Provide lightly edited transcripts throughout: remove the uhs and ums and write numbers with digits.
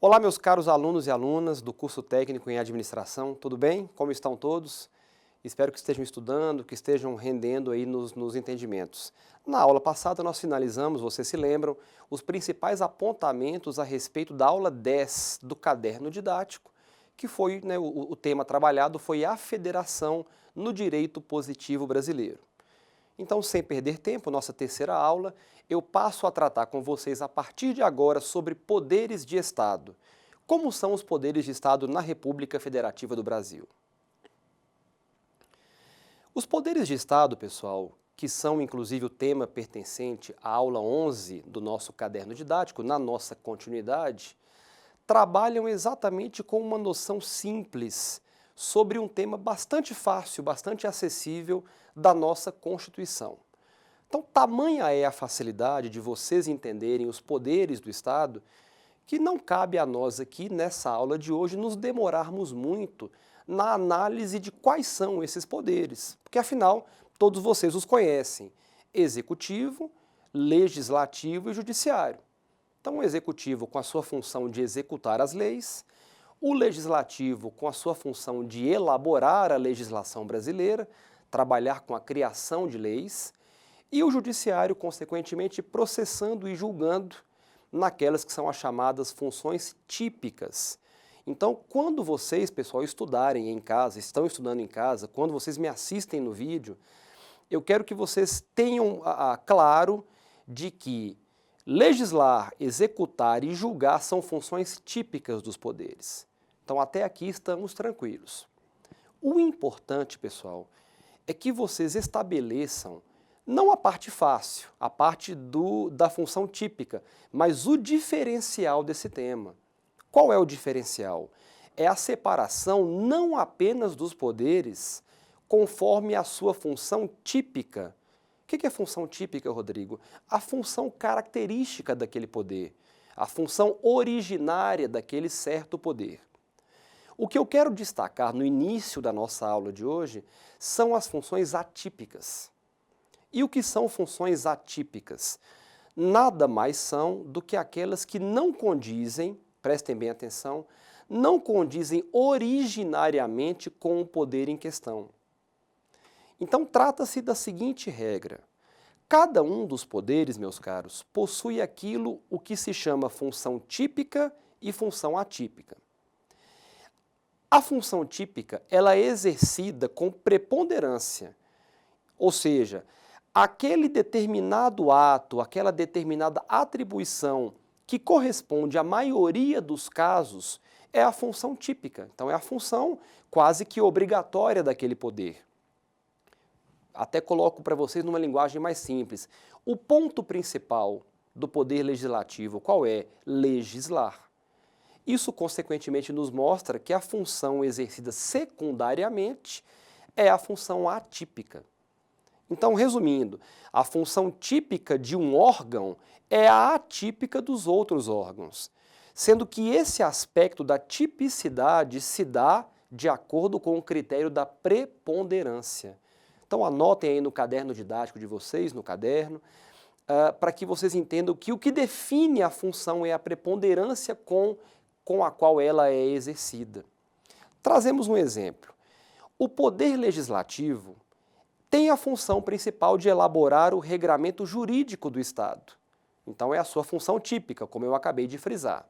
Olá, meus caros alunos e alunas do curso técnico em administração, tudo bem? Como estão todos? Espero que estejam estudando, que estejam rendendo aí nos entendimentos. Na aula passada nós finalizamos, vocês se lembram, os principais apontamentos a respeito da aula 10 do caderno didático, que foi, o tema trabalhado foi a federação no direito positivo brasileiro. Então, sem perder tempo, nossa terceira aula, eu passo a tratar com vocês a partir de agora sobre poderes de Estado. Como são os poderes de Estado na República Federativa do Brasil? Os poderes de Estado, pessoal, que são inclusive o tema pertencente à aula 11 do nosso caderno didático, na nossa continuidade, trabalham exatamente com uma noção simples sobre um tema bastante fácil, bastante acessível da nossa Constituição. Então, tamanha é a facilidade de vocês entenderem os poderes do Estado que não cabe a nós aqui, nessa aula de hoje, nos demorarmos muito na análise de quais são esses poderes, porque afinal, todos vocês os conhecem: executivo, legislativo e judiciário. Então, o executivo com a sua função de executar as leis, o legislativo com a sua função de elaborar a legislação brasileira, trabalhar com a criação de leis, e o judiciário, consequentemente, processando e julgando naquelas que são as chamadas funções típicas. Então, quando vocês, pessoal, estudarem em casa, estão estudando em casa, quando vocês me assistem no vídeo, eu quero que vocês tenham claro de que legislar, executar e julgar são funções típicas dos poderes. Então, até aqui estamos tranquilos. O importante, pessoal, é que vocês estabeleçam não a parte fácil, a parte da função típica, mas o diferencial desse tema. Qual é o diferencial? É a separação não apenas dos poderes conforme a sua função típica. O que é função típica, Rodrigo? A função característica daquele poder, a função originária daquele certo poder. O que eu quero destacar no início da nossa aula de hoje são as funções atípicas. E o que são funções atípicas? Nada mais são do que aquelas que não condizem, prestem bem atenção, não condizem originariamente com o poder em questão. Então, trata-se da seguinte regra: cada um dos poderes, meus caros, possui o que se chama função típica e função atípica. A função típica, ela é exercida com preponderância, ou seja, aquele determinado ato, aquela determinada atribuição que corresponde à maioria dos casos é a função típica. Então, é a função quase que obrigatória daquele poder. Até coloco para vocês numa linguagem mais simples. O ponto principal do poder legislativo, qual é? Legislar. Isso, consequentemente, nos mostra que a função exercida secundariamente é a função atípica. Então, resumindo, a função típica de um órgão é a atípica dos outros órgãos, sendo que esse aspecto da tipicidade se dá de acordo com o critério da preponderância. Então, anotem aí no caderno didático de vocês, no caderno, para que vocês entendam que o que define a função é a preponderância com a qual ela é exercida. Trazemos um exemplo. O poder legislativo tem a função principal de elaborar o regramento jurídico do Estado. Então, é a sua função típica, como eu acabei de frisar.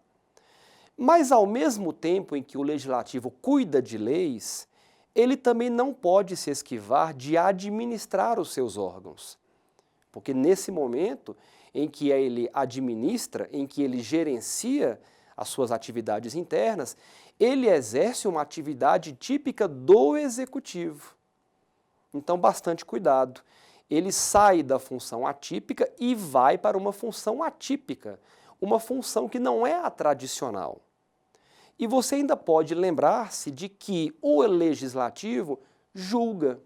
Mas, ao mesmo tempo em que o legislativo cuida de leis, ele também não pode se esquivar de administrar os seus órgãos. Porque nesse momento em que ele administra, em que ele gerencia as suas atividades internas, ele exerce uma atividade típica do executivo. Então, bastante cuidado. Ele sai da função atípica e vai para uma função atípica, uma função que não é a tradicional. E você ainda pode lembrar-se de que o legislativo julga.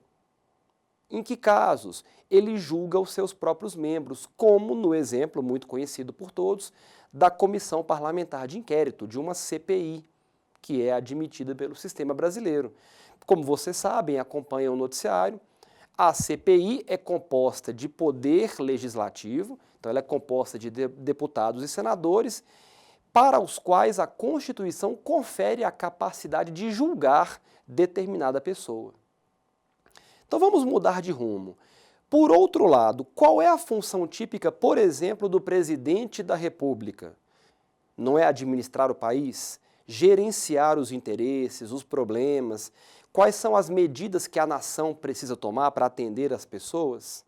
Em que casos? Ele julga os seus próprios membros, como no exemplo muito conhecido por todos da Comissão Parlamentar de Inquérito, de uma CPI, que é admitida pelo sistema brasileiro. Como vocês sabem, acompanham o noticiário, a CPI é composta de poder legislativo, então ela é composta de deputados e senadores, para os quais a Constituição confere a capacidade de julgar determinada pessoa. Então vamos mudar de rumo. Por outro lado, qual é a função típica, por exemplo, do presidente da República? Não é administrar o país? Gerenciar os interesses, os problemas? Quais são as medidas que a nação precisa tomar para atender as pessoas?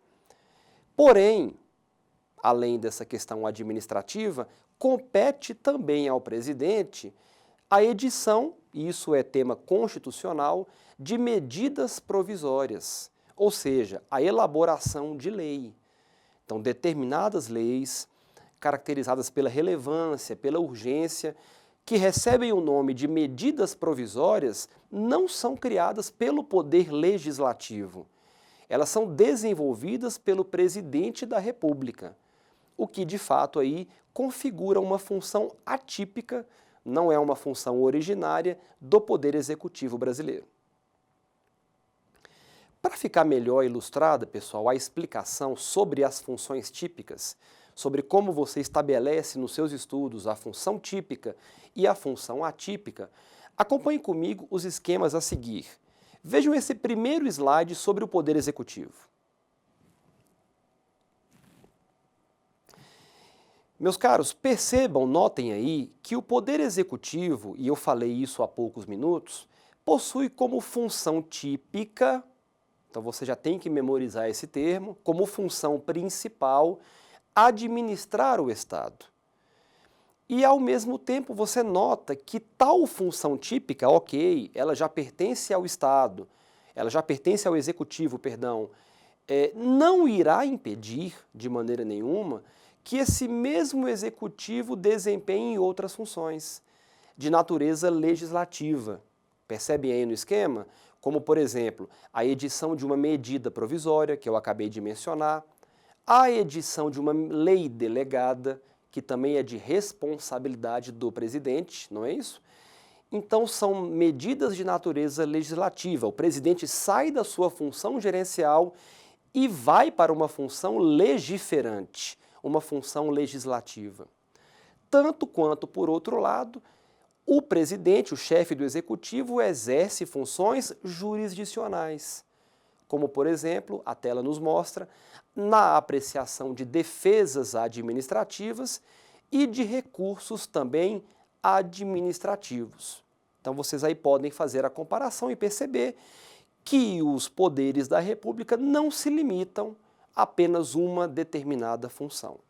Porém, além dessa questão administrativa, compete também ao presidente a edição, e isso é tema constitucional, de medidas provisórias, ou seja, a elaboração de lei. Então, determinadas leis, caracterizadas pela relevância, pela urgência, que recebem o nome de medidas provisórias, não são criadas pelo poder legislativo. Elas são desenvolvidas pelo presidente da República, o que de fato aí configura uma função atípica, não é uma função originária do Poder Executivo brasileiro. Para ficar melhor ilustrada, pessoal, a explicação sobre as funções típicas, sobre como você estabelece nos seus estudos a função típica e a função atípica, acompanhe comigo os esquemas a seguir. Vejam esse primeiro slide sobre o Poder Executivo. Meus caros, percebam, notem aí, que o Poder Executivo, e eu falei isso há poucos minutos, possui como função típica, então você já tem que memorizar esse termo, como função principal, administrar o Estado. E ao mesmo tempo você nota que tal função típica, ok, ela já pertence ao Estado, ela já pertence ao Executivo, perdão, não irá impedir, de maneira nenhuma, que esse mesmo Executivo desempenhe outras funções de natureza legislativa. Percebem aí no esquema? Como, por exemplo, a edição de uma medida provisória, que eu acabei de mencionar, a edição de uma lei delegada, que também é de responsabilidade do presidente, não é isso? Então são medidas de natureza legislativa. O presidente sai da sua função gerencial e vai para uma função legiferante, uma função legislativa. Tanto quanto, por outro lado, o presidente, o chefe do executivo, exerce funções jurisdicionais, como, por exemplo, a tela nos mostra, na apreciação de defesas administrativas e de recursos também administrativos. Então vocês aí podem fazer a comparação e perceber que os poderes da República não se limitam a apenas uma determinada função.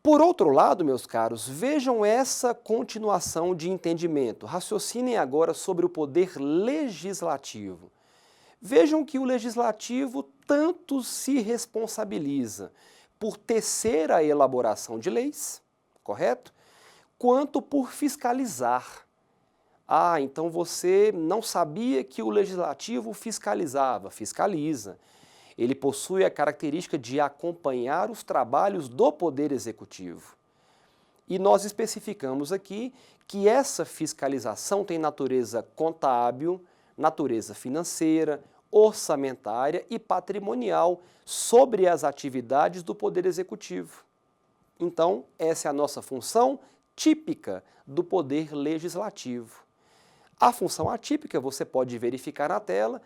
Por outro lado, meus caros, vejam essa continuação de entendimento. Raciocinem agora sobre o poder legislativo. Vejam que o legislativo tanto se responsabiliza por tecer a elaboração de leis, correto? Quanto por fiscalizar. Ah, então você não sabia que o legislativo fiscalizava? Fiscaliza. Ele possui a característica de acompanhar os trabalhos do Poder Executivo. E nós especificamos aqui que essa fiscalização tem natureza contábil, natureza financeira, orçamentária e patrimonial sobre as atividades do Poder Executivo. Então, essa é a nossa função típica do Poder Legislativo. A função atípica, você pode verificar na tela,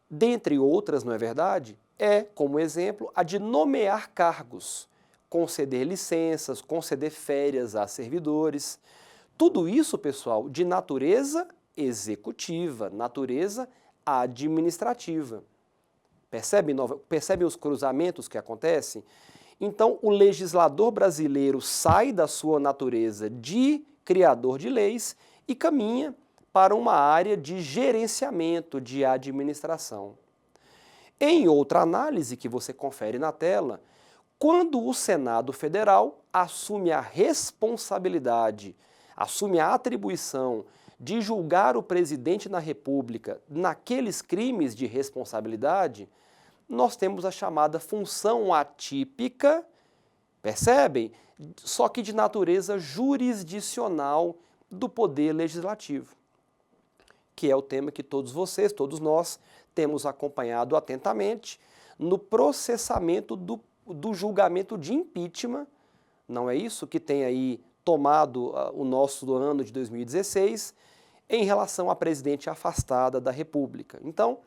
dentre outras, não é verdade? É, como exemplo, a de nomear cargos, conceder licenças, conceder férias a servidores. Tudo isso, pessoal, de natureza executiva, natureza administrativa. Percebem os cruzamentos que acontecem? Então, o legislador brasileiro sai da sua natureza de criador de leis e caminha para uma área de gerenciamento, de administração. Em outra análise que você confere na tela, quando o Senado Federal assume a responsabilidade, assume a atribuição de julgar o presidente da República naqueles crimes de responsabilidade, nós temos a chamada função atípica, percebem? Só que de natureza jurisdicional do Poder Legislativo, que é o tema que todos vocês, todos nós, temos acompanhado atentamente no processamento do julgamento de impeachment Não é isso que tem aí tomado o nosso ano de 2016 em relação à presidente afastada da República. Então,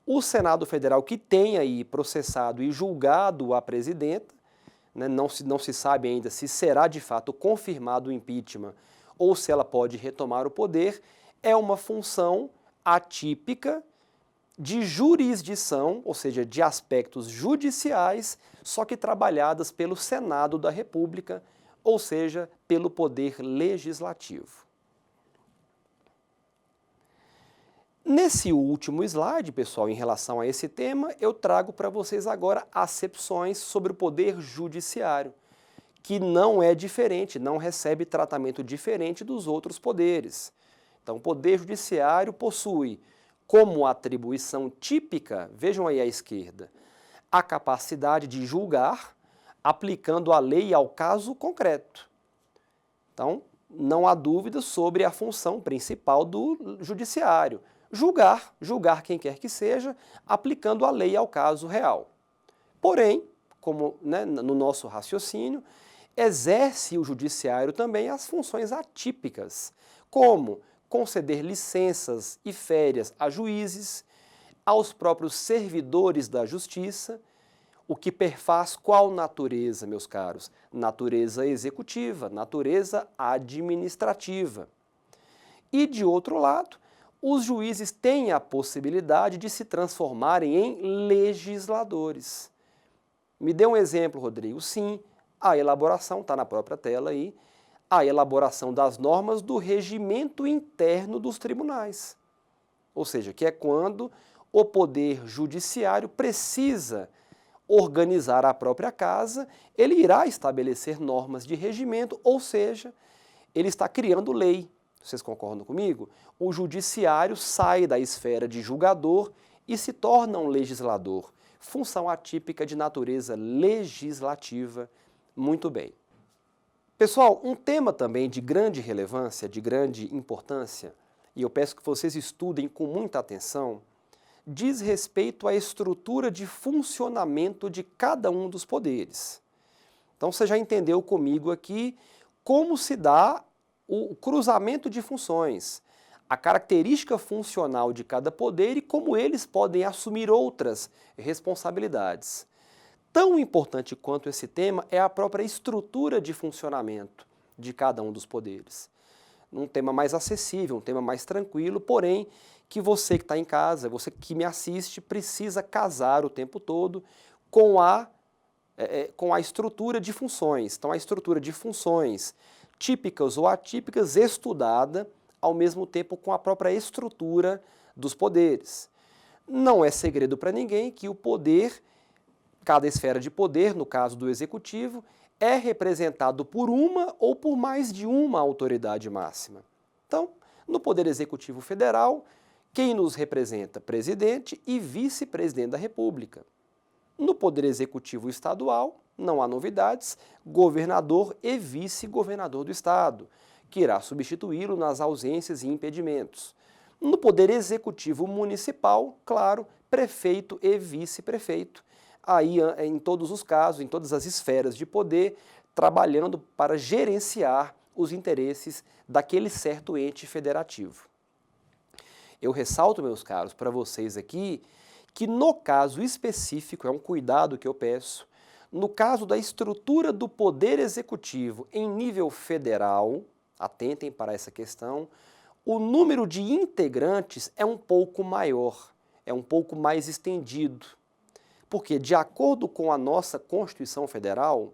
o Senado Federal, que tem aí processado e julgado a presidenta, né, não se sabe ainda se será de fato confirmado o impeachment ou se ela pode retomar o poder, é uma função atípica de jurisdição, ou seja, de aspectos judiciais, só que trabalhadas pelo Senado da República, ou seja, pelo Poder Legislativo. Nesse último slide, pessoal, em relação a esse tema, eu trago para vocês agora acepções sobre o Poder Judiciário, que não é diferente, não recebe tratamento diferente dos outros poderes. Então, o Poder Judiciário possui como atribuição típica, vejam aí à esquerda, a capacidade de julgar, aplicando a lei ao caso concreto. Então, não há dúvida sobre a função principal do judiciário, julgar quem quer que seja, aplicando a lei ao caso real. Porém, como no nosso raciocínio, exerce o judiciário também as funções atípicas, como conceder licenças e férias a juízes, aos próprios servidores da justiça, o que perfaz qual natureza, meus caros? Natureza executiva, natureza administrativa. E, de outro lado, os juízes têm a possibilidade de se transformarem em legisladores. Me dê um exemplo, Rodrigo. Sim, a elaboração, está na própria tela aí, a elaboração das normas do regimento interno dos tribunais. Ou seja, que é quando o Poder Judiciário precisa organizar a própria casa, ele irá estabelecer normas de regimento, ou seja, ele está criando lei. Vocês concordam comigo? O judiciário sai da esfera de julgador e se torna um legislador. Função atípica de natureza legislativa. Muito bem. Pessoal, um tema também de grande relevância, de grande importância, e eu peço que vocês estudem com muita atenção, diz respeito à estrutura de funcionamento de cada um dos poderes. Então você já entendeu comigo aqui como se dá o cruzamento de funções, a característica funcional de cada poder e como eles podem assumir outras responsabilidades. Tão importante quanto esse tema é a própria estrutura de funcionamento de cada um dos poderes. Um tema mais acessível, um tema mais tranquilo, porém que você que está em casa, você que me assiste, precisa casar o tempo todo com a estrutura de funções. Então, a estrutura de funções típicas ou atípicas estudada ao mesmo tempo com a própria estrutura dos poderes. Não é segredo para ninguém que o poder, cada esfera de poder, no caso do executivo, é representado por uma ou por mais de uma autoridade máxima. Então, no Poder Executivo Federal, quem nos representa? Presidente e vice-presidente da República. No Poder Executivo Estadual, não há novidades, governador e vice-governador do Estado, que irá substituí-lo nas ausências e impedimentos. No Poder Executivo Municipal, claro, prefeito e vice-prefeito. Aí, em todos os casos, em todas as esferas de poder, trabalhando para gerenciar os interesses daquele certo ente federativo. Eu ressalto, meus caros, para vocês aqui, que no caso específico, é um cuidado que eu peço, no caso da estrutura do Poder Executivo em nível federal, atentem para essa questão, o número de integrantes é um pouco maior, é um pouco mais estendido. Porque, de acordo com a nossa Constituição Federal,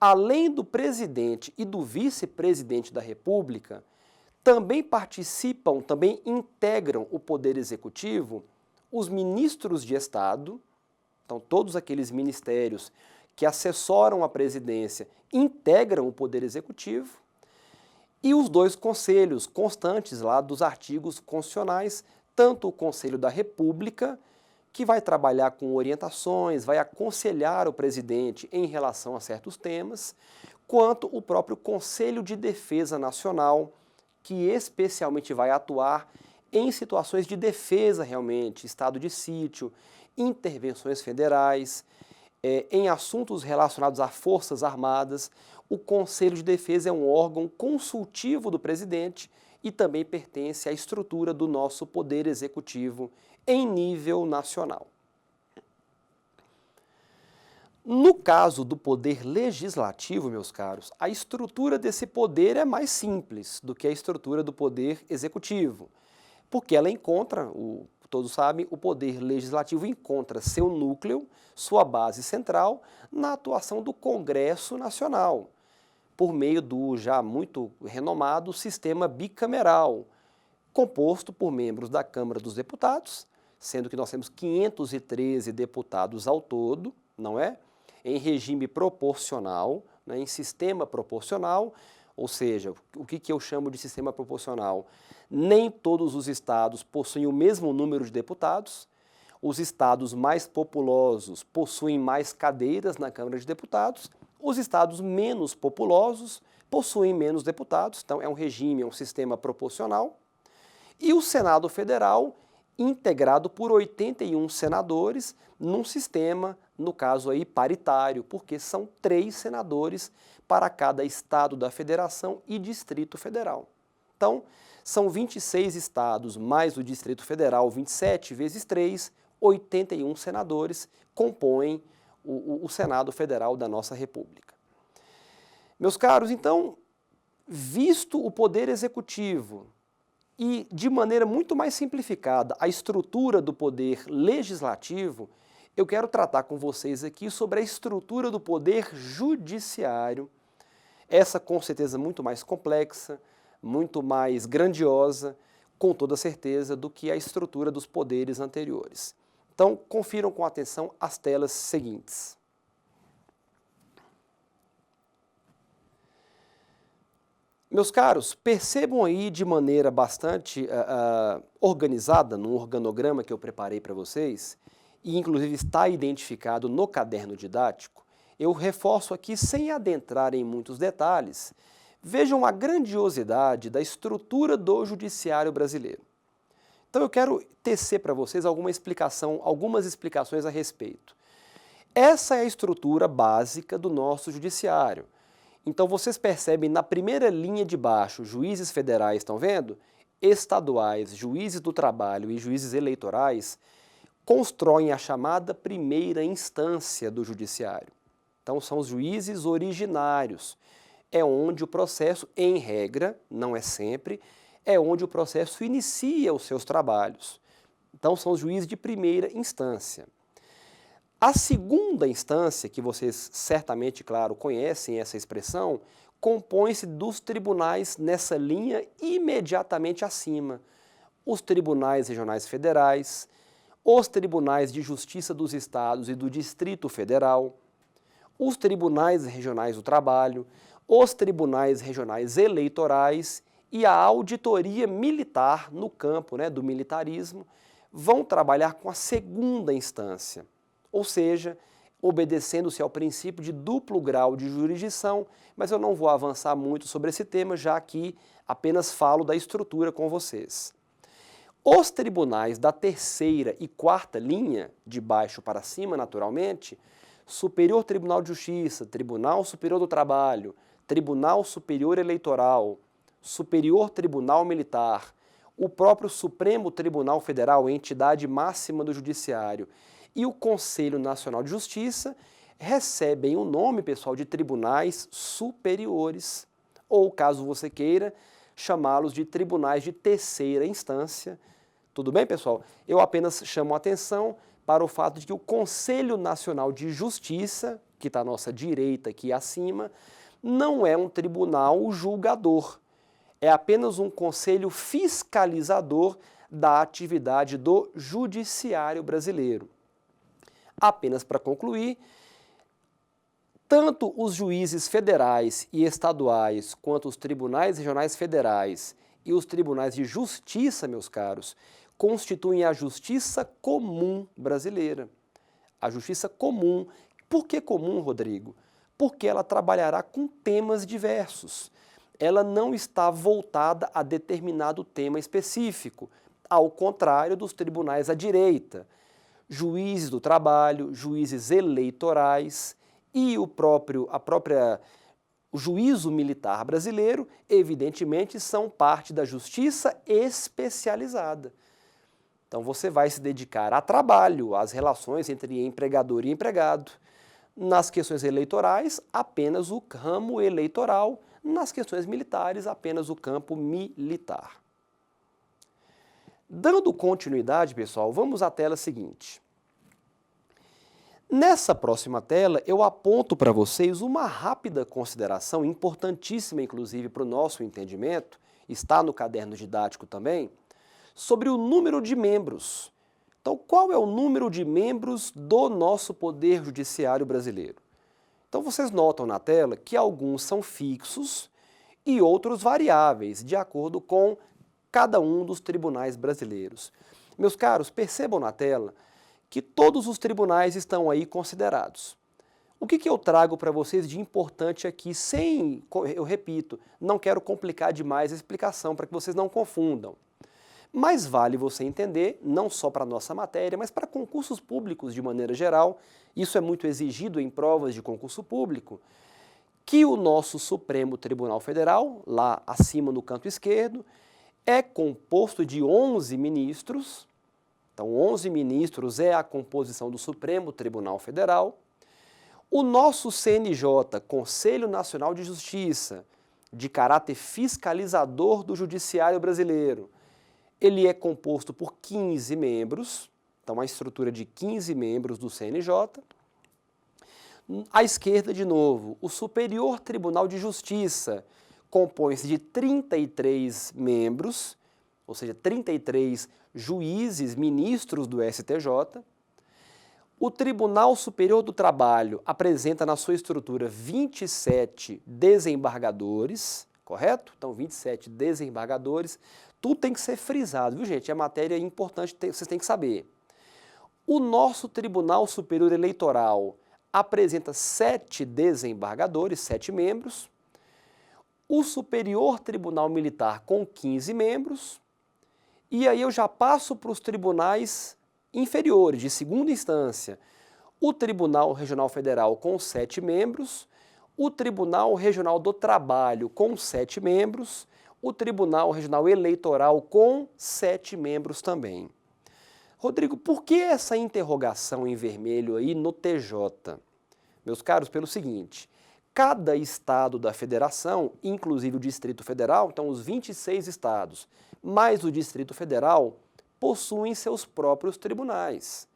além do presidente e do vice-presidente da República, também participam, também integram o Poder Executivo os ministros de Estado, então todos aqueles ministérios que assessoram a presidência integram o Poder Executivo, e os dois conselhos constantes lá dos artigos constitucionais, tanto o Conselho da República, que vai trabalhar com orientações, vai aconselhar o presidente em relação a certos temas, quanto o próprio Conselho de Defesa Nacional, que especialmente vai atuar em situações de defesa realmente, estado de sítio, intervenções federais. em assuntos relacionados a Forças Armadas, o Conselho de Defesa é um órgão consultivo do presidente e também pertence à estrutura do nosso Poder Executivo em nível nacional. No caso do Poder Legislativo, meus caros, a estrutura desse poder é mais simples do que a estrutura do Poder Executivo, porque ela encontra, todos sabem, o Poder Legislativo encontra seu núcleo, sua base central, na atuação do Congresso Nacional, por meio do já muito renomado sistema bicameral, composto por membros da Câmara dos Deputados, sendo que nós temos 513 deputados ao todo, não é? Em regime proporcional, né, em sistema proporcional, ou seja, o que eu chamo de sistema proporcional? Nem todos os estados possuem o mesmo número de deputados, os estados mais populosos possuem mais cadeiras na Câmara de Deputados, os estados menos populosos possuem menos deputados, então é um regime, é um sistema proporcional, e o Senado Federal integrado por 81 senadores num sistema, no caso aí, paritário, porque são 3 senadores para cada estado da federação e Distrito Federal. Então, são 26 estados mais o Distrito Federal, 27 vezes 3, 81 senadores compõem o Senado Federal da nossa República. Meus caros, então, visto o Poder Executivo e, de maneira muito mais simplificada, a estrutura do Poder Legislativo, eu quero tratar com vocês aqui sobre a estrutura do Poder Judiciário, essa com certeza muito mais complexa, muito mais grandiosa, com toda certeza, do que a estrutura dos poderes anteriores. Então, confiram com atenção as telas seguintes. Meus caros, percebam aí de maneira bastante organizada, num organograma que eu preparei para vocês, e inclusive está identificado no caderno didático, eu reforço aqui sem adentrar em muitos detalhes, vejam a grandiosidade da estrutura do judiciário brasileiro. Então eu quero tecer para vocês algumas explicações a respeito. Essa é a estrutura básica do nosso judiciário. Então vocês percebem na primeira linha de baixo, juízes federais, estão vendo? Estaduais, juízes do trabalho e juízes eleitorais constroem a chamada primeira instância do judiciário. Então são os juízes originários. É onde o processo, em regra, não é sempre, é onde o processo inicia os seus trabalhos. Então são os juízes de primeira instância. A segunda instância, que vocês certamente, claro, conhecem essa expressão, compõe-se dos tribunais nessa linha imediatamente acima. Os tribunais regionais federais, os tribunais de justiça dos estados e do Distrito Federal, os tribunais regionais do trabalho, os tribunais regionais eleitorais e a auditoria militar no campo, do militarismo, vão trabalhar com a segunda instância. Ou seja, obedecendo-se ao princípio de duplo grau de jurisdição, mas eu não vou avançar muito sobre esse tema, já que apenas falo da estrutura com vocês. Os tribunais da terceira e quarta linha, de baixo para cima, naturalmente, Superior Tribunal de Justiça, Tribunal Superior do Trabalho, Tribunal Superior Eleitoral, Superior Tribunal Militar, o próprio Supremo Tribunal Federal, entidade máxima do Judiciário, e o Conselho Nacional de Justiça recebem o nome, pessoal, de tribunais superiores, ou, caso você queira, chamá-los de tribunais de terceira instância. Tudo bem, pessoal? Eu apenas chamo a atenção para o fato de que o Conselho Nacional de Justiça, que está à nossa direita aqui acima, não é um tribunal julgador, é apenas um conselho fiscalizador da atividade do judiciário brasileiro. Apenas para concluir, tanto os juízes federais e estaduais, quanto os tribunais regionais federais e os tribunais de justiça, meus caros, constituem a justiça comum brasileira. A justiça comum. Por que comum, Rodrigo? Porque ela trabalhará com temas diversos. Ela não está voltada a determinado tema específico, ao contrário dos tribunais à direita. juízes do trabalho, juízes eleitorais e o juízo militar brasileiro, evidentemente, são parte da justiça especializada. Então você vai se dedicar a trabalho, às relações entre empregador e empregado. Nas questões eleitorais, apenas o ramo eleitoral. Nas questões militares, apenas o campo militar. Dando continuidade, pessoal, vamos à tela seguinte. Nessa próxima tela, eu aponto para vocês uma rápida consideração, importantíssima inclusive para o nosso entendimento, está no caderno didático também, sobre o número de membros. Então, qual é o número de membros do nosso Poder Judiciário brasileiro? Então, vocês notam na tela que alguns são fixos e outros variáveis, de acordo com cada um dos tribunais brasileiros. Meus caros, percebam na tela que todos os tribunais estão aí considerados. O que eu trago para vocês de importante aqui, eu repito, não quero complicar demais a explicação para que vocês não confundam. Mas vale você entender, não só para a nossa matéria, mas para concursos públicos de maneira geral, isso é muito exigido em provas de concurso público, que o nosso Supremo Tribunal Federal, lá acima no canto esquerdo, é composto de 11 ministros. Então, 11 ministros é a composição do Supremo Tribunal Federal. O nosso CNJ, Conselho Nacional de Justiça, de caráter fiscalizador do Judiciário brasileiro, ele é composto por 15 membros, então uma estrutura de 15 membros do CNJ. À esquerda, de novo, o Superior Tribunal de Justiça compõe-se de 33 membros, ou seja, 33 juízes, ministros do STJ. O Tribunal Superior do Trabalho apresenta na sua estrutura 27 desembargadores, correto? Então, 27 desembargadores. Tudo tem que ser frisado, viu, gente? É matéria importante, vocês têm que saber. O nosso Tribunal Superior Eleitoral apresenta 7 desembargadores, 7 membros. O Superior Tribunal Militar com 15 membros. E aí eu já passo para os tribunais inferiores, de segunda instância. O Tribunal Regional Federal com 7 membros, o Tribunal Regional do Trabalho com 7 membros, o Tribunal Regional Eleitoral com 7 membros também. Rodrigo, por que essa interrogação em vermelho aí no TJ? Meus caros, pelo seguinte, cada estado da federação, inclusive o Distrito Federal, então os 26 estados, mais o Distrito Federal, possuem seus próprios tribunais.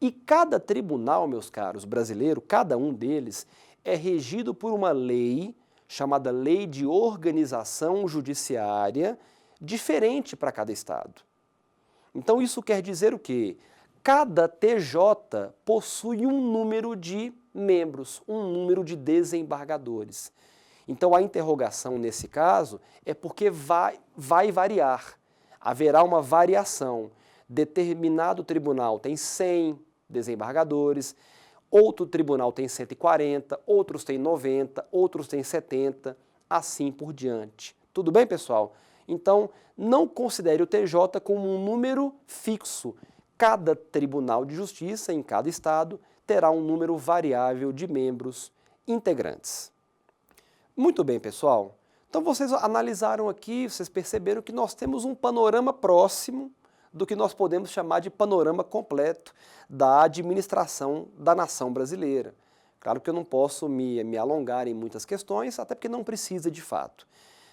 E cada tribunal, meus caros, brasileiro, cada um deles, é regido por uma lei chamada Lei de Organização Judiciária, diferente para cada estado. Então isso quer dizer o quê? Cada TJ possui um número de membros, um número de desembargadores. Então a interrogação nesse caso é porque vai variar, haverá uma variação. Determinado tribunal tem 100 desembargadores, outro tribunal tem 140, outros têm 90, outros têm 70, assim por diante. Tudo bem, pessoal? Então, não considere o TJ como um número fixo. Cada tribunal de justiça, em cada estado, terá um número variável de membros integrantes. Muito bem, pessoal. Então, vocês analisaram aqui, vocês perceberam que nós temos um panorama próximo do que nós podemos chamar de panorama completo da administração da nação brasileira. Claro que eu não posso me alongar em muitas questões, até porque não precisa de fato.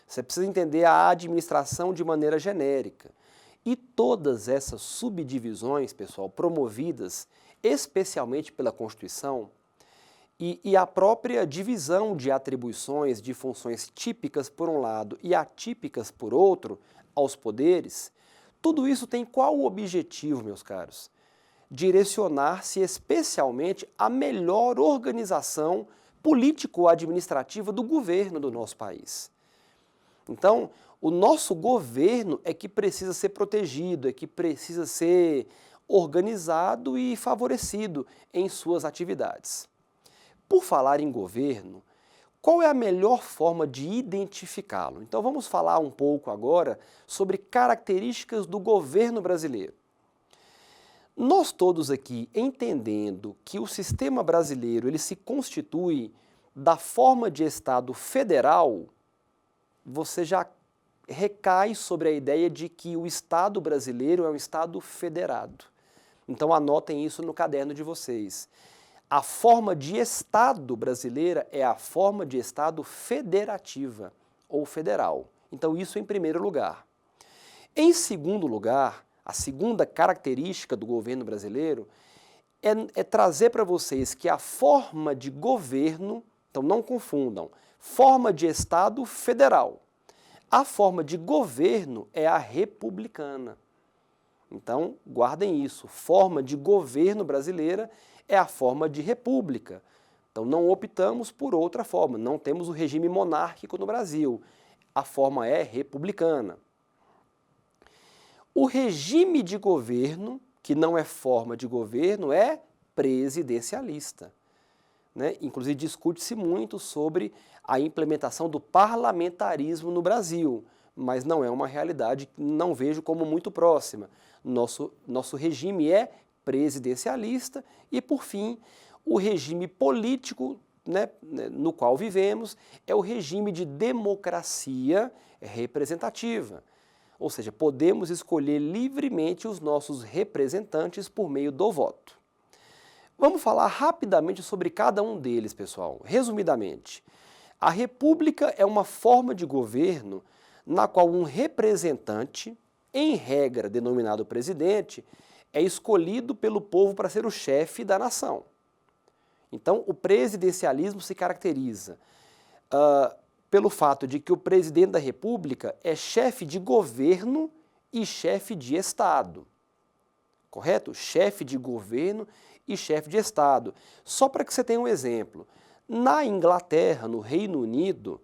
Você precisa entender a administração de maneira genérica. E todas essas subdivisões, pessoal, promovidas especialmente pela Constituição, e a própria divisão de atribuições de funções típicas por um lado e atípicas por outro aos poderes, tudo isso tem qual objetivo, meus caros? Direcionar-se especialmente à melhor organização político-administrativa do governo do nosso país. Então, o nosso governo é que precisa ser protegido, é que precisa ser organizado e favorecido em suas atividades. Por falar em governo, qual é a melhor forma de identificá-lo? Então vamos falar um pouco agora sobre características do governo brasileiro. Nós todos aqui entendendo que o sistema brasileiro ele se constitui da forma de Estado federal, você já recai sobre a ideia de que o Estado brasileiro é um Estado federado. Então anotem isso no caderno de vocês. A forma de Estado brasileira é a forma de Estado federativa ou federal. Então isso em primeiro lugar. Em segundo lugar, a segunda característica do governo brasileiro é trazer para vocês que a forma de governo, então não confundam, forma de Estado federal. A forma de governo é a republicana. Então, guardem isso, forma de governo brasileira é a forma de república. Então, não optamos por outra forma, não temos o regime monárquico no Brasil. A forma é republicana. O regime de governo, que não é forma de governo, é presidencialista. Né? Inclusive, discute-se muito sobre a implementação do parlamentarismo no Brasil, mas não é uma realidade, não vejo como muito próxima. Nosso regime é presidencialista e, por fim, o regime político, né, no qual vivemos é o regime de democracia representativa. Ou seja, podemos escolher livremente os nossos representantes por meio do voto. Vamos falar rapidamente sobre cada um deles, pessoal. Resumidamente, a república é uma forma de governo na qual um representante, em regra denominado presidente, é escolhido pelo povo para ser o chefe da nação. Então, o presidencialismo se caracteriza pelo fato de que o presidente da república é chefe de governo e chefe de Estado. Correto? Chefe de governo e chefe de Estado. Só para que você tenha um exemplo, na Inglaterra, no Reino Unido,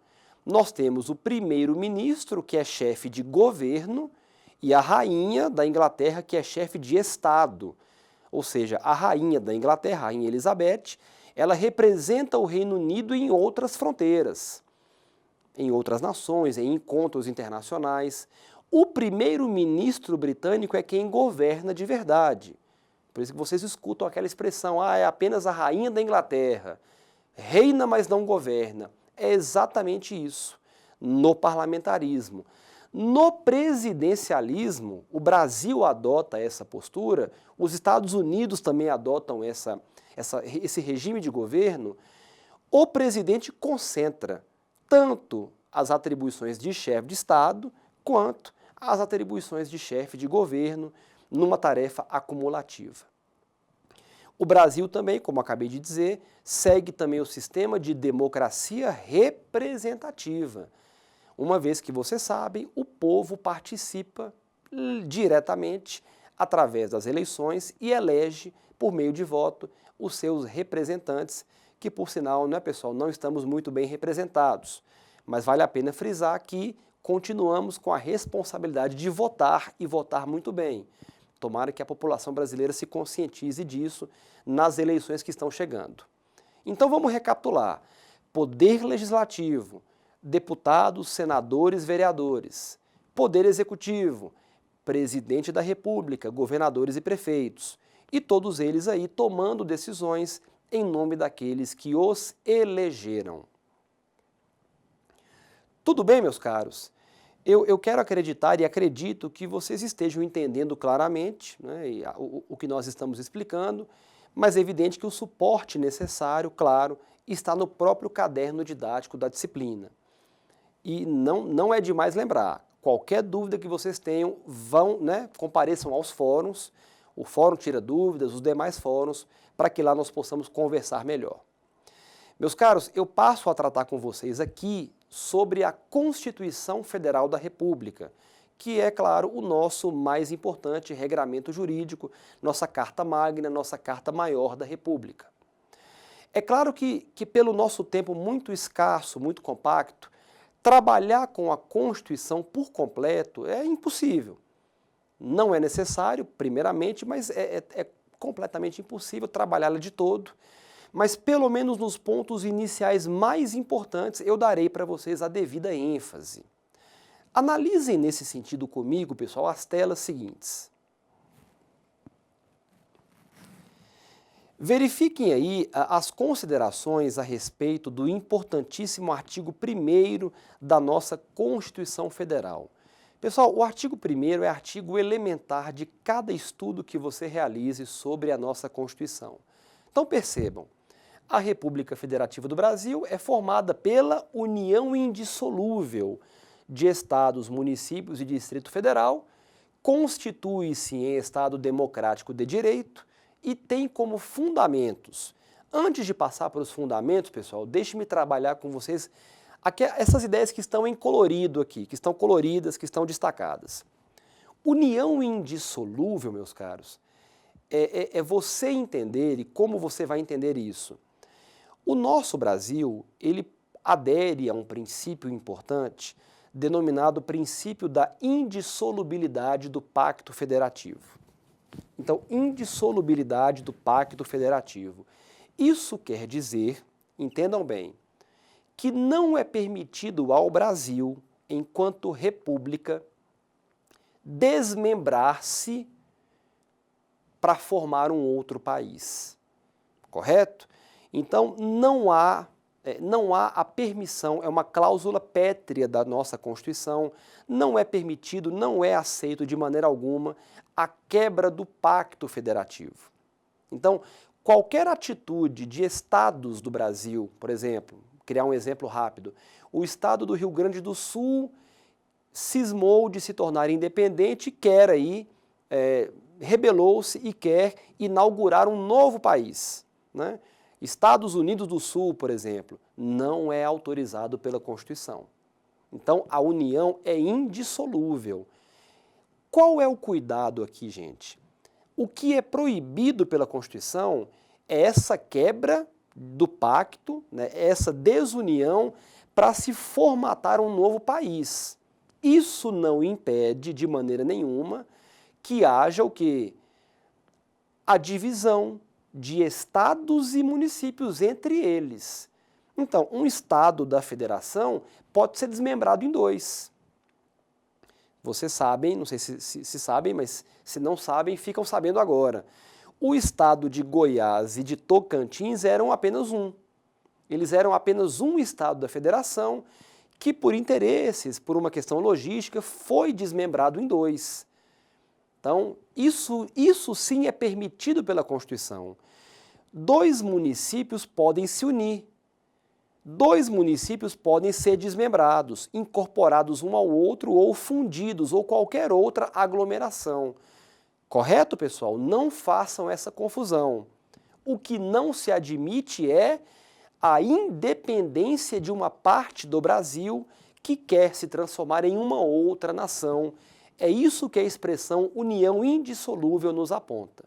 nós temos o primeiro-ministro, que é chefe de governo, e a rainha da Inglaterra, que é chefe de Estado. Ou seja, a rainha da Inglaterra, a rainha Elizabeth, ela representa o Reino Unido em outras fronteiras, em outras nações, em encontros internacionais. O primeiro-ministro britânico é quem governa de verdade. Por isso que vocês escutam aquela expressão, é apenas a rainha da Inglaterra, reina, mas não governa. É exatamente isso, no parlamentarismo. No presidencialismo, o Brasil adota essa postura, os Estados Unidos também adotam esse regime de governo. O presidente concentra tanto as atribuições de chefe de Estado, quanto as atribuições de chefe de governo, numa tarefa acumulativa. O Brasil também, como acabei de dizer, segue também o sistema de democracia representativa. Uma vez que vocês sabem, o povo participa diretamente através das eleições e elege, por meio de voto, os seus representantes, que por sinal, né, pessoal, não estamos muito bem representados. Mas vale a pena frisar que continuamos com a responsabilidade de votar e votar muito bem. Tomara que a população brasileira se conscientize disso nas eleições que estão chegando. Então vamos recapitular. Poder legislativo, deputados, senadores, vereadores. Poder executivo, presidente da República, governadores e prefeitos. E todos eles aí tomando decisões em nome daqueles que os elegeram. Tudo bem, meus caros? Eu quero acreditar e acredito que vocês estejam entendendo claramente, né, o que nós estamos explicando, mas é evidente que o suporte necessário, claro, está no próprio caderno didático da disciplina. E não é demais lembrar, qualquer dúvida que vocês tenham, compareçam aos fóruns, o Fórum Tira Dúvidas, os demais fóruns, para que lá nós possamos conversar melhor. Meus caros, eu passo a tratar com vocês aqui sobre a Constituição Federal da República, que é, claro, o nosso mais importante regramento jurídico, nossa Carta Magna, nossa Carta Maior da República. É claro que pelo nosso tempo muito escasso, muito compacto, trabalhar com a Constituição por completo é impossível. Não é necessário, primeiramente, mas é completamente impossível trabalhá-la de todo. Mas pelo menos nos pontos iniciais mais importantes eu darei para vocês a devida ênfase. Analisem nesse sentido comigo, pessoal, as telas seguintes. Verifiquem aí as considerações a respeito do importantíssimo artigo 1º da nossa Constituição Federal. Pessoal, o artigo 1º é artigo elementar de cada estudo que você realize sobre a nossa Constituição. Então percebam, a República Federativa do Brasil é formada pela união indissolúvel de estados, municípios e Distrito Federal, constitui-se em Estado democrático de direito e tem como fundamentos. Antes de passar para os fundamentos, pessoal, deixe-me trabalhar com vocês aqui, essas ideias que estão em colorido aqui, que estão coloridas, que estão destacadas. União indissolúvel, meus caros, é você entender, e como você vai entender isso. O nosso Brasil, ele adere a um princípio importante, denominado princípio da indissolubilidade do Pacto Federativo. Então, indissolubilidade do Pacto Federativo. Isso quer dizer, entendam bem, que não é permitido ao Brasil, enquanto república, desmembrar-se para formar um outro país. Correto? Então, não há a permissão, é uma cláusula pétrea da nossa Constituição, não é permitido, não é aceito de maneira alguma a quebra do Pacto Federativo. Então, qualquer atitude de estados do Brasil, por exemplo, criar um exemplo rápido, o estado do Rio Grande do Sul cismou de se tornar independente e quer aí, rebelou-se e quer inaugurar um novo país, né? Estados Unidos do Sul, por exemplo, não é autorizado pela Constituição. Então, a união é indissolúvel. Qual é o cuidado aqui, gente? O que é proibido pela Constituição é essa quebra do pacto, né, essa desunião para se formatar um novo país. Isso não impede, de maneira nenhuma, que haja o quê? A divisão de estados e municípios entre eles. Então, um estado da federação pode ser desmembrado em 2. Vocês sabem, não sei se sabem, mas se não sabem, ficam sabendo agora. O estado de Goiás e de Tocantins eram apenas um. Eles eram apenas um estado da federação que, por interesses, por uma questão logística, foi desmembrado em 2. Então, isso sim é permitido pela Constituição. 2 municípios podem se unir. 2 municípios podem ser desmembrados, incorporados um ao outro ou fundidos, ou qualquer outra aglomeração. Correto, pessoal? Não façam essa confusão. O que não se admite é a independência de uma parte do Brasil que quer se transformar em uma outra nação. É isso que a expressão união indissolúvel nos aponta.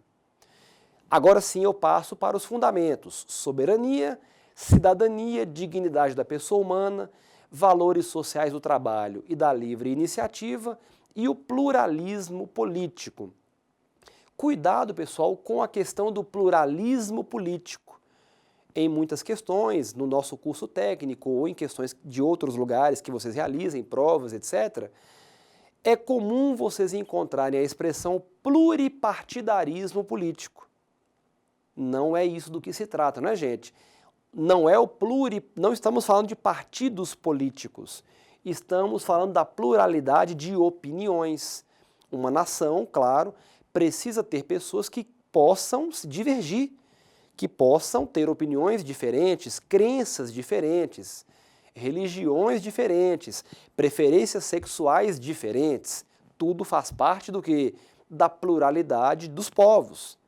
Agora sim eu passo para os fundamentos: soberania, cidadania, dignidade da pessoa humana, valores sociais do trabalho e da livre iniciativa e o pluralismo político. Cuidado, pessoal, com a questão do pluralismo político. Em muitas questões, no nosso curso técnico ou em questões de outros lugares que vocês realizem, provas, etc., é comum vocês encontrarem a expressão pluripartidarismo político. Não é isso do que se trata, não é, gente? Não estamos falando de partidos políticos, estamos falando da pluralidade de opiniões. Uma nação, claro, precisa ter pessoas que possam se divergir, que possam ter opiniões diferentes, crenças diferentes, religiões diferentes, preferências sexuais diferentes. Tudo faz parte do que? Da pluralidade dos povos.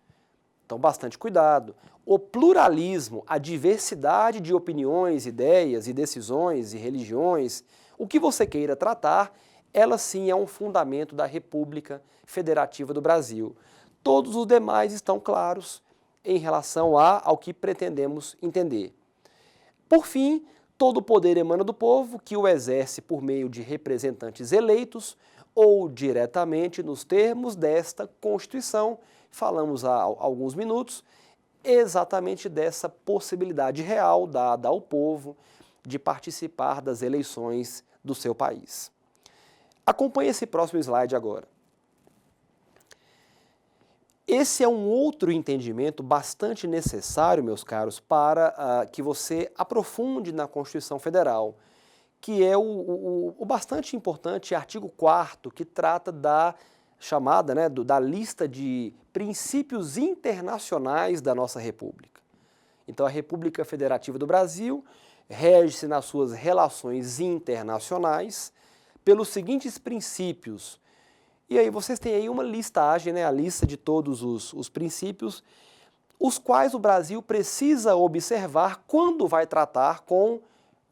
Então, bastante cuidado. O pluralismo, a diversidade de opiniões, ideias e decisões e religiões, o que você queira tratar, ela sim é um fundamento da República Federativa do Brasil. Todos os demais estão claros em relação ao que pretendemos entender. Por fim, todo o poder emana do povo, que o exerce por meio de representantes eleitos ou diretamente nos termos desta Constituição. Falamos há alguns minutos exatamente dessa possibilidade real dada ao povo de participar das eleições do seu país. Acompanhe esse próximo slide agora. Esse é um outro entendimento bastante necessário, meus caros, para que você aprofunde na Constituição Federal, que é o bastante importante artigo 4º, que trata da chamada, né, da lista de princípios internacionais da nossa República. Então, a República Federativa do Brasil rege-se nas suas relações internacionais pelos seguintes princípios. E aí vocês têm aí uma listagem, né, a lista de todos os princípios, os quais o Brasil precisa observar quando vai tratar com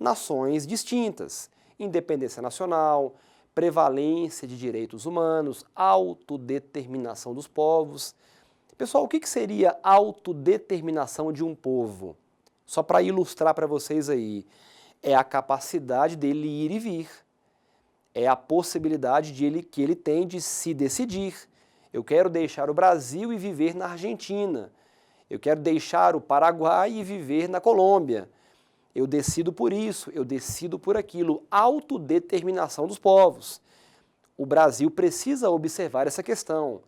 nações distintas: independência nacional, prevalência de direitos humanos, autodeterminação dos povos. Pessoal, o que seria autodeterminação de um povo? Só para ilustrar para vocês aí, é a capacidade dele ir e vir. É a possibilidade que ele tem de se decidir. Eu quero deixar o Brasil e viver na Argentina. Eu quero deixar o Paraguai e viver na Colômbia. Eu decido por isso, eu decido por aquilo. Autodeterminação dos povos. O Brasil precisa observar essa questão.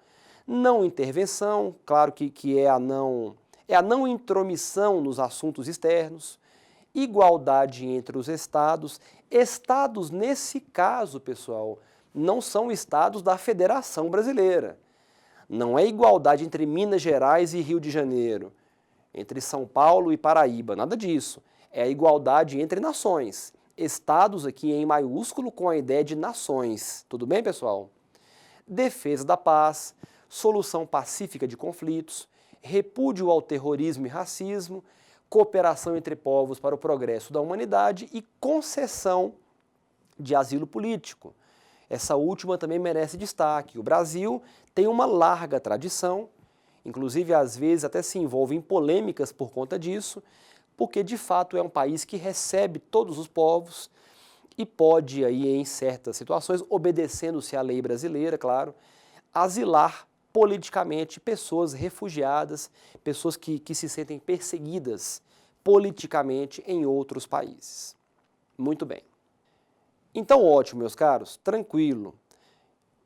Não intervenção, claro que é a não intromissão nos assuntos externos. Igualdade entre os estados. Estados, nesse caso, pessoal, não são estados da Federação Brasileira. Não é igualdade entre Minas Gerais e Rio de Janeiro, entre São Paulo e Paraíba, nada disso. É a igualdade entre nações. Estados aqui em maiúsculo com a ideia de nações. Tudo bem, pessoal? Defesa da paz, solução pacífica de conflitos, repúdio ao terrorismo e racismo, cooperação entre povos para o progresso da humanidade e concessão de asilo político. Essa última também merece destaque. O Brasil tem uma larga tradição, inclusive às vezes até se envolve em polêmicas por conta disso, porque de fato é um país que recebe todos os povos e pode aí em certas situações, obedecendo-se à lei brasileira, claro, asilar politicamente pessoas refugiadas, pessoas que se sentem perseguidas politicamente em outros países. Muito bem. Então, ótimo, meus caros, tranquilo.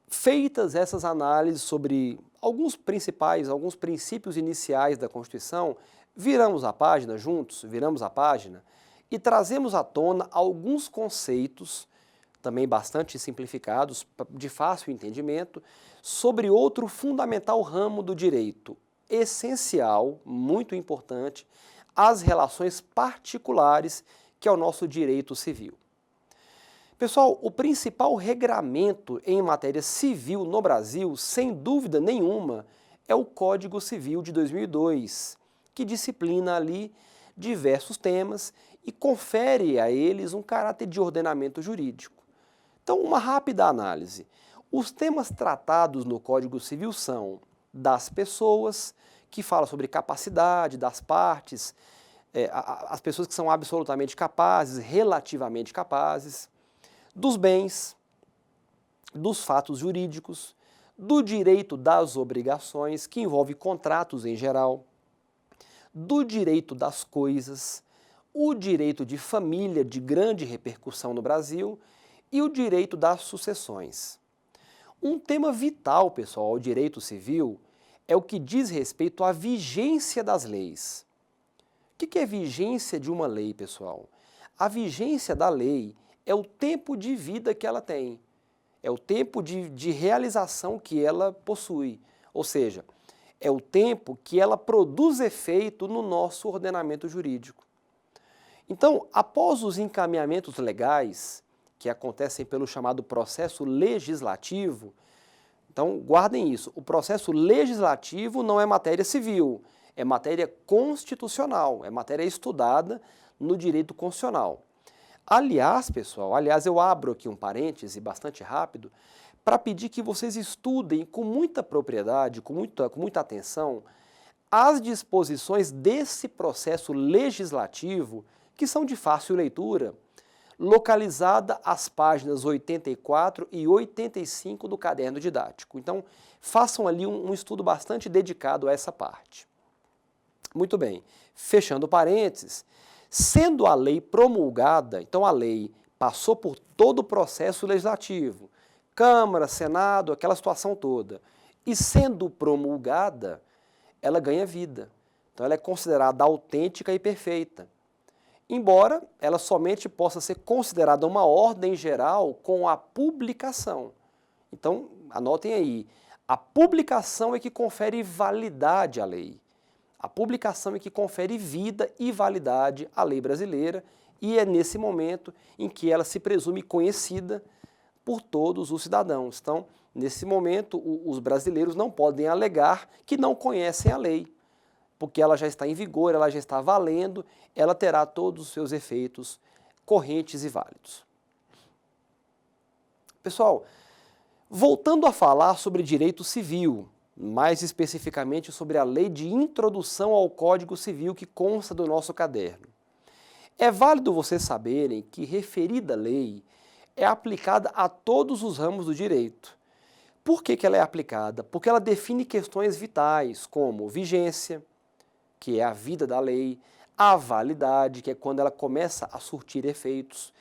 Feitas essas análises sobre alguns princípios iniciais da Constituição, viramos a página juntos, viramos a página e trazemos à tona alguns conceitos, também bastante simplificados, de fácil entendimento, sobre outro fundamental ramo do direito, essencial, muito importante, as relações particulares, que é o nosso direito civil. Pessoal, o principal regramento em matéria civil no Brasil, sem dúvida nenhuma, é o Código Civil de 2002, que disciplina ali diversos temas e confere a eles um caráter de ordenamento jurídico. Então, uma rápida análise. Os temas tratados no Código Civil são das pessoas, que fala sobre capacidade das partes, as pessoas que são absolutamente capazes, relativamente capazes, dos bens, dos fatos jurídicos, do direito das obrigações, que envolve contratos em geral, do direito das coisas, o direito de família de grande repercussão no Brasil e o direito das sucessões. Um tema vital, pessoal, ao direito civil é o que diz respeito à vigência das leis. O que é vigência de uma lei, pessoal? A vigência da lei é o tempo de vida que ela tem, é o tempo de realização que ela possui, ou seja, é o tempo que ela produz efeito no nosso ordenamento jurídico. Então, após os encaminhamentos legais, que acontecem pelo chamado processo legislativo, então guardem isso, o processo legislativo não é matéria civil, é matéria constitucional, é matéria estudada no direito constitucional. Aliás, pessoal, eu abro aqui um parêntese bastante rápido para pedir que vocês estudem com muita propriedade, com muita atenção, as disposições desse processo legislativo, que são de fácil leitura, localizada às páginas 84 e 85 do caderno didático. Então, façam ali um estudo bastante dedicado a essa parte. Muito bem, fechando parênteses, sendo a lei promulgada, então a lei passou por todo o processo legislativo, Câmara, Senado, aquela situação toda, e sendo promulgada, ela ganha vida. Então ela é considerada autêntica e perfeita, embora ela somente possa ser considerada uma ordem geral com a publicação. Então, anotem aí, a publicação é que confere validade à lei. A publicação é que confere vida e validade à lei brasileira, e é nesse momento em que ela se presume conhecida por todos os cidadãos. Então, nesse momento, os brasileiros não podem alegar que não conhecem a lei, porque ela já está em vigor, ela já está valendo, ela terá todos os seus efeitos correntes e válidos. Pessoal, voltando a falar sobre direito civil, mais especificamente sobre a lei de introdução ao Código Civil que consta do nosso caderno. É válido vocês saberem que referida lei é aplicada a todos os ramos do direito. Por que ela é aplicada? Porque ela define questões vitais como vigência, que é a vida da lei, a validade, que é quando ela começa a surtir efeitos,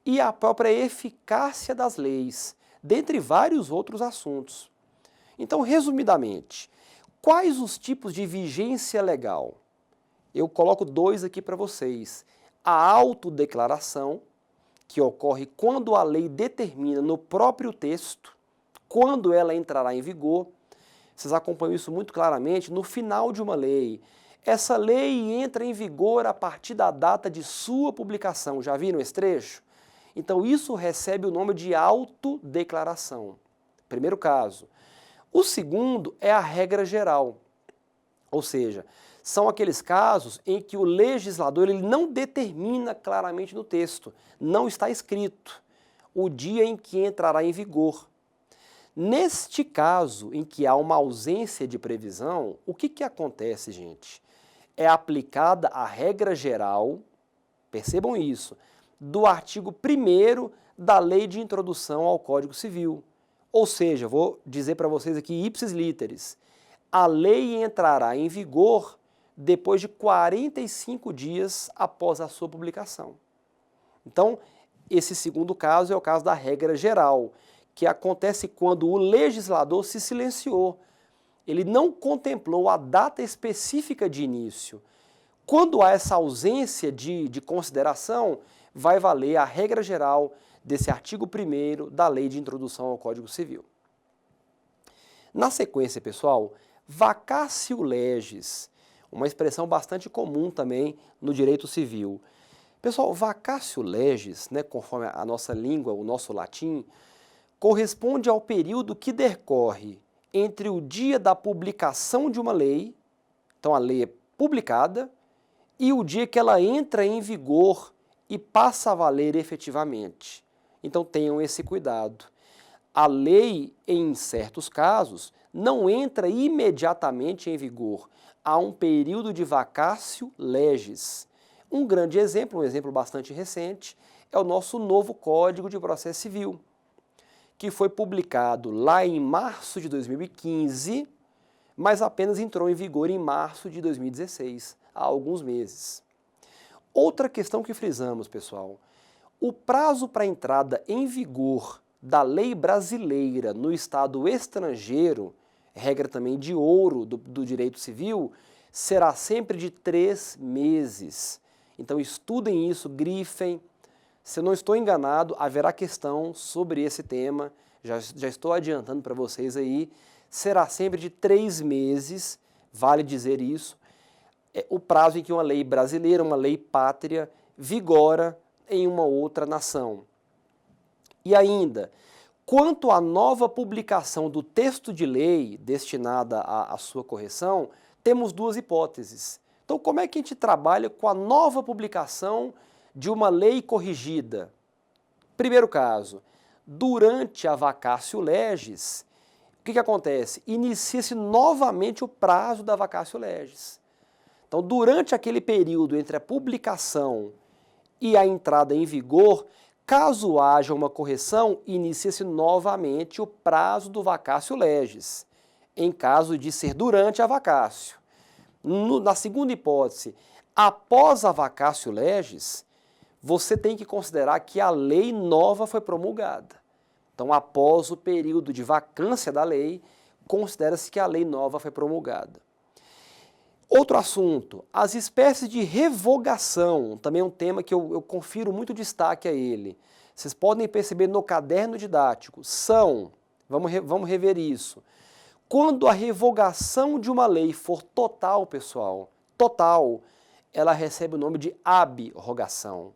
e a própria eficácia das leis, dentre vários outros assuntos. Então, resumidamente, quais os tipos de vigência legal? Eu coloco dois aqui para vocês. A autodeclaração, que ocorre quando a lei determina no próprio texto, quando ela entrará em vigor. Vocês acompanham isso muito claramente no final de uma lei. Essa lei entra em vigor a partir da data de sua publicação. Já viram esse trecho? Então isso recebe o nome de autodeclaração. Primeiro caso. O segundo é a regra geral. Ou seja, são aqueles casos em que o legislador ele não determina claramente no texto, não está escrito o dia em que entrará em vigor. Neste caso, em que há uma ausência de previsão, o que acontece, gente? É aplicada a regra geral, percebam isso, do artigo 1º da Lei de Introdução ao Código Civil. Ou seja, vou dizer para vocês aqui ipsis literis, a lei entrará em vigor depois de 45 dias após a sua publicação. Então, esse segundo caso é o caso da regra geral, que acontece quando o legislador se silenciou. Ele não contemplou a data específica de início. Quando há essa ausência de consideração, vai valer a regra geral desse artigo 1º da Lei de Introdução ao Código Civil. Na sequência, pessoal, vacatio legis, uma expressão bastante comum também no direito civil. Pessoal, vacatio legis, conforme a nossa língua, o nosso latim, corresponde ao período que decorre entre o dia da publicação de uma lei, então a lei é publicada, e o dia que ela entra em vigor e passa a valer efetivamente. Então tenham esse cuidado. A lei, em certos casos, não entra imediatamente em vigor. Há um período de vacatio legis. Um grande exemplo, um exemplo bastante recente, é o nosso novo Código de Processo Civil, que foi publicado lá em março de 2015, mas apenas entrou em vigor em março de 2016, há alguns meses. Outra questão que frisamos, pessoal, o prazo para entrada em vigor da lei brasileira no estado estrangeiro, regra também de ouro do direito civil, será sempre de 3 meses. Então estudem isso, grifem. Se eu não estou enganado, haverá questão sobre esse tema, já estou adiantando para vocês aí, será sempre de 3 meses, vale dizer isso, é o prazo em que uma lei brasileira, uma lei pátria, vigora em uma outra nação. E ainda, quanto à nova publicação do texto de lei destinada à sua correção, temos duas hipóteses. Então, como é que a gente trabalha com a nova publicação de uma lei corrigida? Primeiro caso, durante a vacatio legis, o que acontece? Inicia-se novamente o prazo da vacatio legis. Então, durante aquele período entre a publicação e a entrada em vigor, caso haja uma correção, inicia-se novamente o prazo do vacatio legis, em caso de ser durante a vacatio. Na segunda hipótese, após a vacatio legis, você tem que considerar que a lei nova foi promulgada. Então, após o período de vacância da lei, considera-se que a lei nova foi promulgada. Outro assunto, as espécies de revogação, também é um tema que eu confiro muito destaque a ele. Vocês podem perceber no caderno didático, são, vamos rever isso, quando a revogação de uma lei for total, pessoal, total, ela recebe o nome de ab-rogação.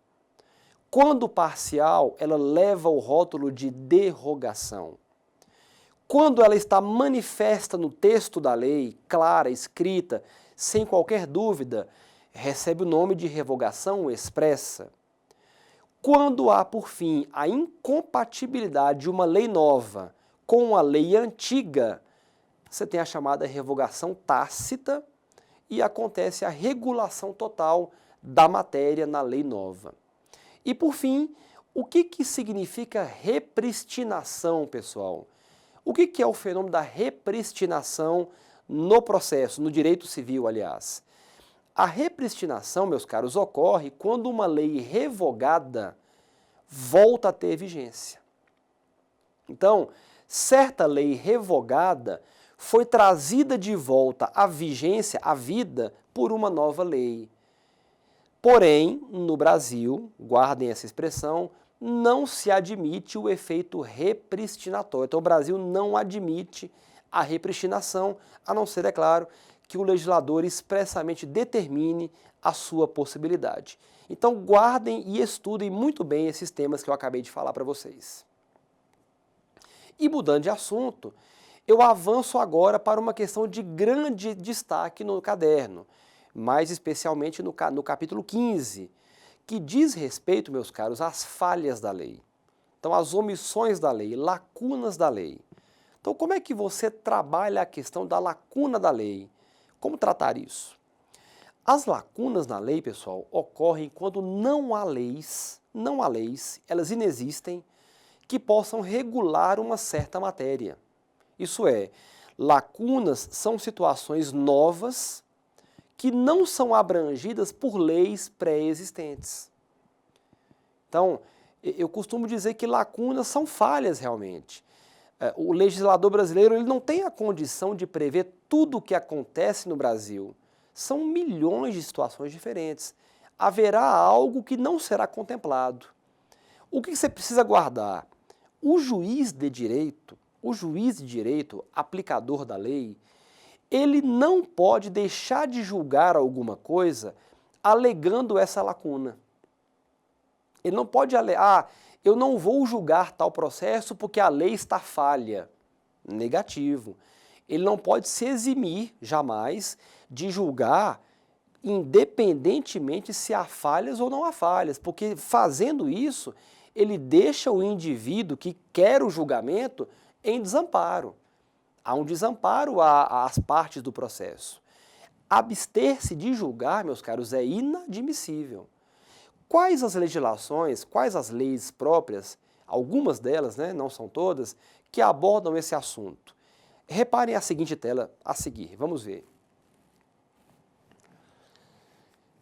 Quando parcial, ela leva o rótulo de derrogação. Quando ela está manifesta no texto da lei, clara, escrita, sem qualquer dúvida, recebe o nome de revogação expressa. Quando há, por fim, a incompatibilidade de uma lei nova com a lei antiga, você tem a chamada revogação tácita e acontece a regulação total da matéria na lei nova. E, por fim, o que significa repristinação, pessoal? O que é o fenômeno da repristinação no processo, no direito civil, aliás? A repristinação, meus caros, ocorre quando uma lei revogada volta a ter vigência. Então, certa lei revogada foi trazida de volta à vigência, à vida, por uma nova lei. Porém, no Brasil, guardem essa expressão, não se admite o efeito repristinatório. Então, o Brasil não admite a repristinação, a não ser, é claro, que o legislador expressamente determine a sua possibilidade. Então, guardem e estudem muito bem esses temas que eu acabei de falar para vocês. E mudando de assunto, eu avanço agora para uma questão de grande destaque no caderno, mais especialmente no capítulo 15, que diz respeito, meus caros, às falhas da lei. Então, as omissões da lei, lacunas da lei. Então, como é que você trabalha a questão da lacuna da lei? Como tratar isso? As lacunas na lei, pessoal, ocorrem quando não há leis, elas inexistem, que possam regular uma certa matéria. Isso é, lacunas são situações novas que não são abrangidas por leis pré-existentes. Então, eu costumo dizer que lacunas são falhas realmente. O legislador brasileiro ele não tem a condição de prever tudo o que acontece no Brasil. São milhões de situações diferentes. Haverá algo que não será contemplado. O que você precisa guardar? O juiz de direito, aplicador da lei, ele não pode deixar de julgar alguma coisa alegando essa lacuna. Ele não pode alegar, eu não vou julgar tal processo porque a lei está falha. Negativo. Ele não pode se eximir, jamais, de julgar independentemente se há falhas ou não há falhas, porque fazendo isso, ele deixa o indivíduo que quer o julgamento em desamparo. Há um desamparo às partes do processo. Abster-se de julgar, meus caros, é inadmissível. Quais as legislações, quais as leis próprias, algumas delas, né, não são todas, que abordam esse assunto? Reparem a seguinte tela a seguir, vamos ver.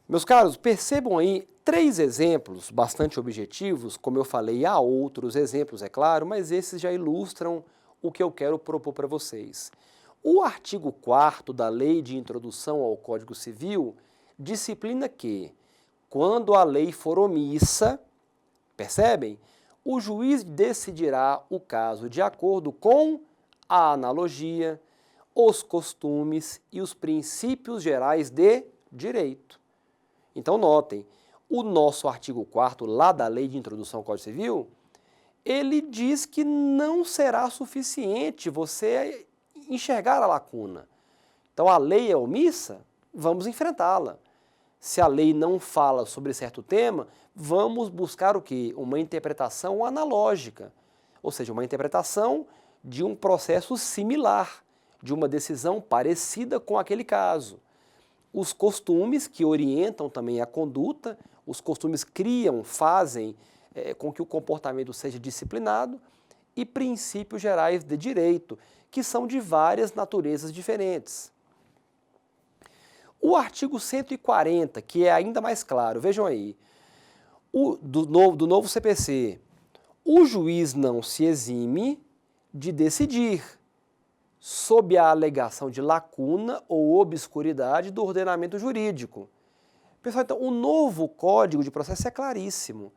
Meus caros, percebam aí 3 exemplos bastante objetivos, como eu falei, há outros exemplos, é claro, mas esses já ilustram o que eu quero propor para vocês. O artigo 4º da Lei de Introdução ao Código Civil disciplina que, quando a lei for omissa, percebem? O juiz decidirá o caso de acordo com a analogia, os costumes e os princípios gerais de direito. Então, notem, o nosso artigo 4º, lá da Lei de Introdução ao Código Civil, ele diz que não será suficiente você enxergar a lacuna. Então, a lei é omissa, vamos enfrentá-la. Se a lei não fala sobre certo tema, vamos buscar o quê? Uma interpretação analógica, ou seja, uma interpretação de um processo similar, de uma decisão parecida com aquele caso. Os costumes que orientam também a conduta, os costumes criam, fazem com que o comportamento seja disciplinado, e princípios gerais de direito, que são de várias naturezas diferentes. O artigo 140, que é ainda mais claro, vejam aí, do novo CPC, o juiz não se exime de decidir sob a alegação de lacuna ou obscuridade do ordenamento jurídico. Pessoal, então, o novo Código de Processo é claríssimo.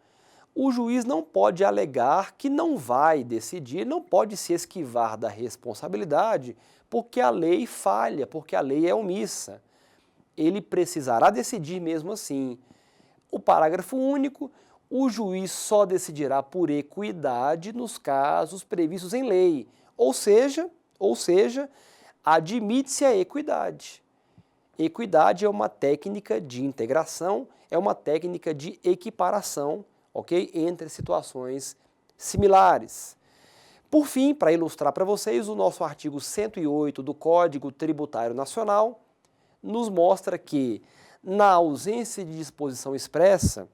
O juiz não pode alegar que não vai decidir, não pode se esquivar da responsabilidade porque a lei falha, porque a lei é omissa. Ele precisará decidir mesmo assim. O parágrafo único, o juiz só decidirá por equidade nos casos previstos em lei, ou seja, admite-se a equidade. Equidade é uma técnica de integração, é uma técnica de equiparação, ok? Entre situações similares. Por fim, para ilustrar para vocês, o nosso artigo 108 do Código Tributário Nacional nos mostra que, na ausência de disposição expressa,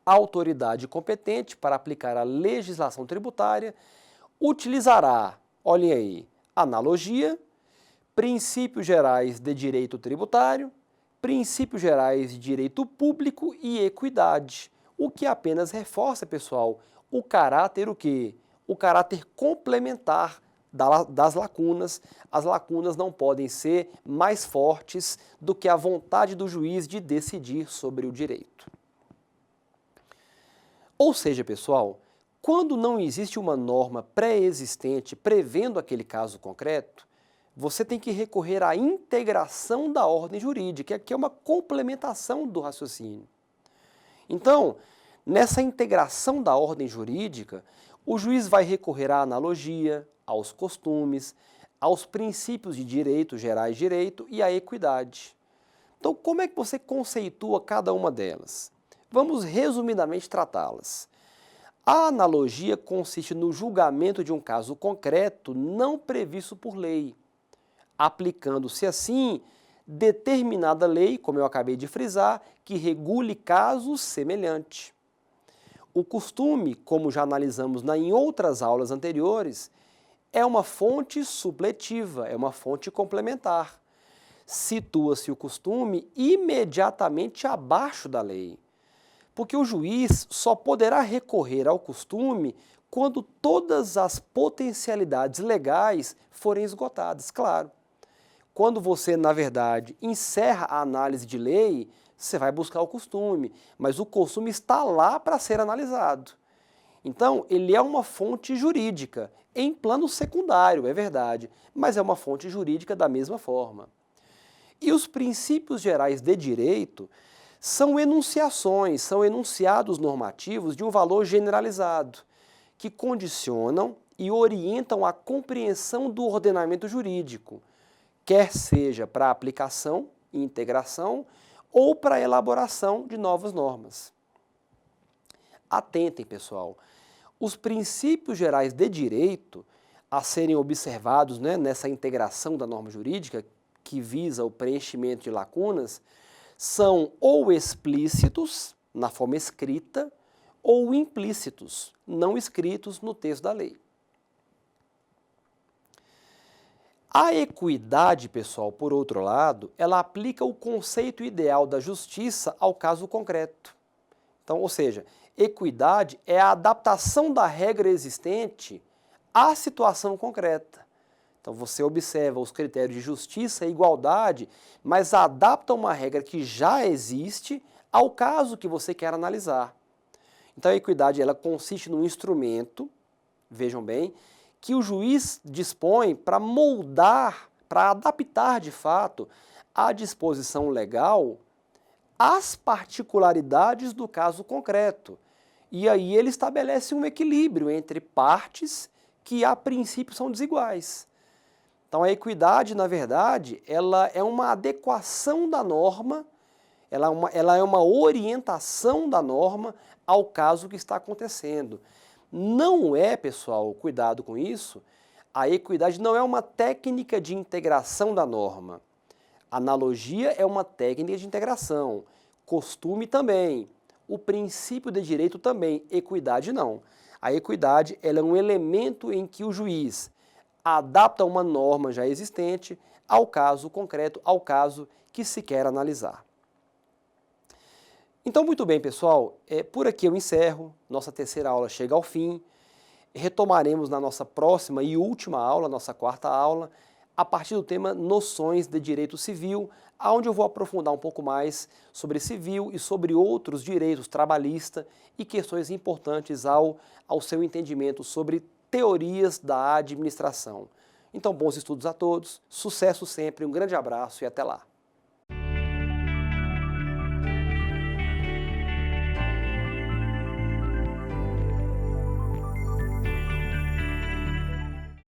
a autoridade competente para aplicar a legislação tributária utilizará, olhem aí, analogia, princípios gerais de direito tributário, princípios gerais de direito público e equidade, o que apenas reforça, pessoal, o caráter o quê? O caráter complementar das lacunas. As lacunas não podem ser mais fortes do que a vontade do juiz de decidir sobre o direito. Ou seja, pessoal, quando não existe uma norma pré-existente prevendo aquele caso concreto, você tem que recorrer à integração da ordem jurídica, que é uma complementação do raciocínio. Então, nessa integração da ordem jurídica, o juiz vai recorrer à analogia, aos costumes, aos princípios de direito, gerais de direito e à equidade. Então, como é que você conceitua cada uma delas? Vamos resumidamente tratá-las. A analogia consiste no julgamento de um caso concreto não previsto por lei, aplicando-se assim determinada lei, como eu acabei de frisar, que regule casos semelhantes. O costume, como já analisamos em outras aulas anteriores, é uma fonte supletiva, é uma fonte complementar. Situa-se o costume imediatamente abaixo da lei, porque o juiz só poderá recorrer ao costume quando todas as potencialidades legais forem esgotadas, claro. Quando você, na verdade, encerra a análise de lei, você vai buscar o costume, mas o costume está lá para ser analisado. Então, ele é uma fonte jurídica, em plano secundário, é verdade, mas é uma fonte jurídica da mesma forma. E os princípios gerais de direito são enunciações, são enunciados normativos de um valor generalizado, que condicionam e orientam a compreensão do ordenamento jurídico, quer seja para aplicação e integração, ou para a elaboração de novas normas. Atentem, pessoal, os princípios gerais de direito a serem observados, nessa integração da norma jurídica que visa o preenchimento de lacunas são ou explícitos, na forma escrita, ou implícitos, não escritos no texto da lei. A equidade, pessoal, por outro lado, ela aplica o conceito ideal da justiça ao caso concreto. Então, ou seja, equidade é a adaptação da regra existente à situação concreta. Então, você observa os critérios de justiça e igualdade, mas adapta uma regra que já existe ao caso que você quer analisar. Então, a equidade ela consiste num instrumento, vejam bem, que o juiz dispõe para moldar, para adaptar de fato a disposição legal às particularidades do caso concreto. E aí ele estabelece um equilíbrio entre partes que a princípio são desiguais. Então a equidade, na verdade, ela é uma adequação da norma, ela é uma orientação da norma ao caso que está acontecendo. Não é, pessoal, cuidado com isso, a equidade não é uma técnica de integração da norma. Analogia é uma técnica de integração, costume também, o princípio de direito também, equidade não. A equidade ela é um elemento em que o juiz adapta uma norma já existente ao caso concreto, ao caso que se quer analisar. Então, muito bem, pessoal, por aqui eu encerro, nossa terceira aula chega ao fim. retomaremos na nossa próxima e última aula, nossa quarta aula, a partir do tema Noções de Direito Civil, onde eu vou aprofundar um pouco mais sobre civil e sobre outros direitos trabalhistas e questões importantes ao seu entendimento sobre teorias da administração. Então, bons estudos a todos, sucesso sempre, um grande abraço e até lá!